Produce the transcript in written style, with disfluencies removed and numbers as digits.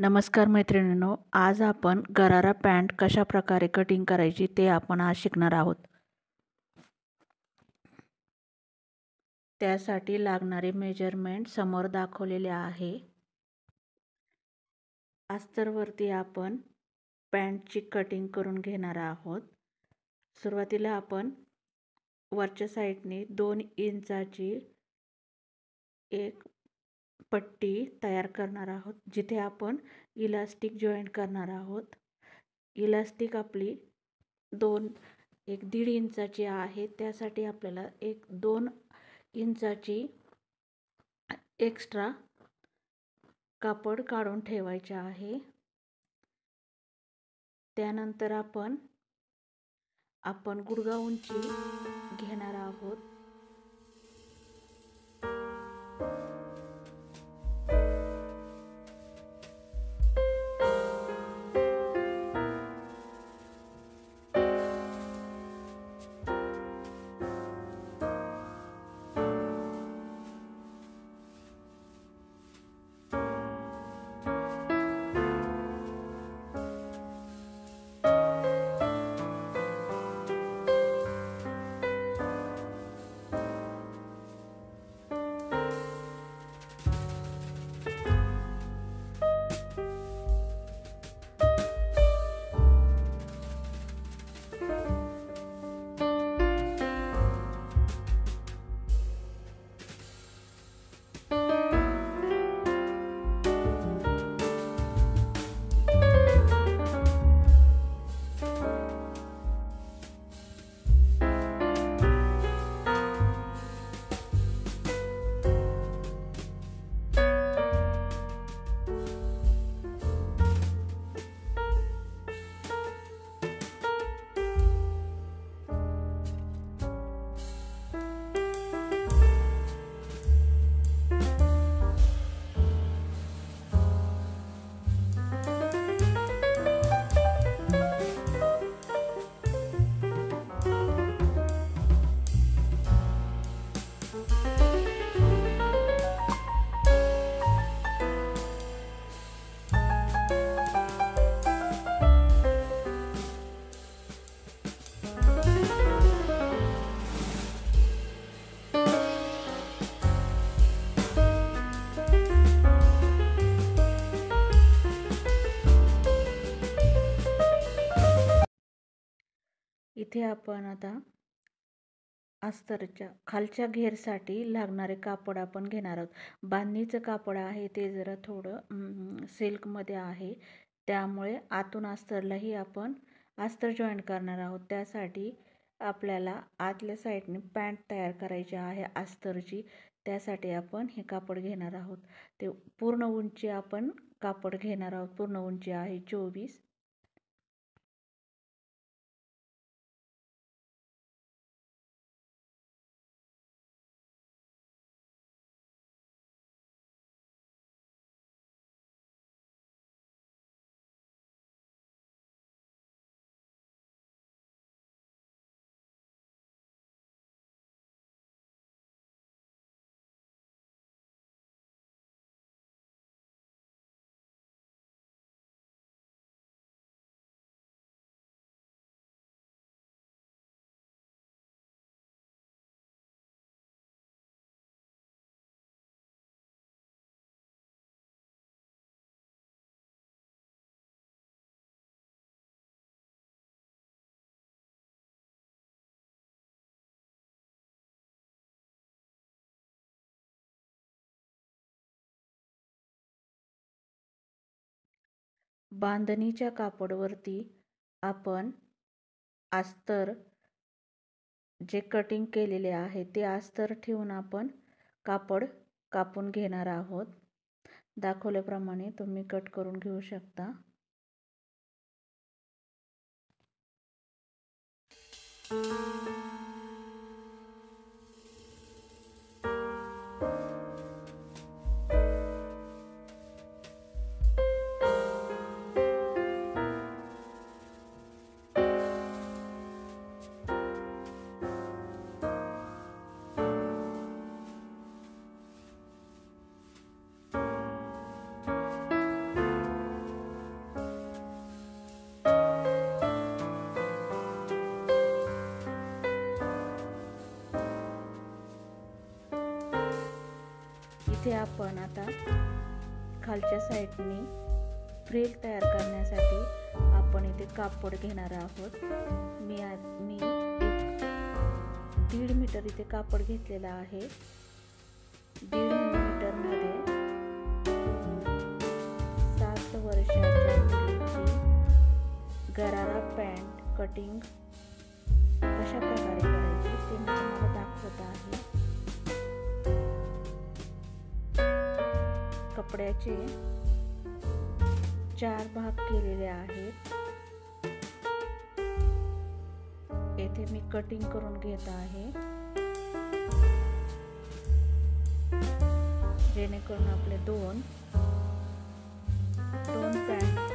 नमस्कार मैत्रिणींनो, आज आपण गरारा पॅन्ट कशा प्रकारे कटिंग करायची ते आपण आज शिकणार आहोत। त्यासाठी लागणारे मेजरमेंट समोर दाखवलेले आहे। अस्तरवरती आपण पॅन्टची कटिंग करून घेणार आहोत। सुरुवातीला आपण वरच्या साईडने 2 इंचाची एक पट्टी तयार करणार आहोत, जिथे आपण इलास्टिक जॉईंट करणार आहोत। इलास्टिक आपली 1.5 इंचाची आहे, त्यासाठी आपल्याला 2 इंचाची एक्स्ट्रा कापड काढून ठेवायचे आहे। त्यानंतर आपण गुडघा उंची घेणार आहोत। इथे आपण आता अस्तरच्या खालच्या घेरसाठी लागणारे कापड आपण घेणार आहोत। बांधणीचं कापड आहे ते जरा थोडं सिल्कमध्ये आहे, त्यामुळे आतून अस्तरलाही आपण अस्तर जॉईंट करणार आहोत। त्यासाठी आपल्याला आतल्या साईडने पॅन्ट तयार करायची आहे अस्तरची, त्यासाठी आपण हे कापड घेणार आहोत। ते पूर्ण उंची आपण कापड घेणार आहोत। पूर्ण उंची आहे 24। बांधणीच्या कापडवरती आपण अस्तर जे कटिंग केलेले आहे ते अस्तर ठेवून आपण कापड कापून घेणार आहोत। दाखवल्याप्रमाणे तुम्ही कट करून घेऊ शकता। इथे आपण आता खालच्या साईडने फ्रिल तयार करण्यासाठी आपण इथे कापड घेणार आहोत. मी 1.5 मीटर इथे कापड घेतलेला आहे. 1.5 मीटरमध्ये 7 वर्षाच्या मुलीची गरारा पॅन्ट कटिंग कशा प्रकारे करायची ते मी तुम्हाला दाखवत आहे. कपड्याचे 4 भाग केलेले आहेत. येथे मी कटिंग करून घेत आहे जेणेकरून आपले दोन पॅन्ट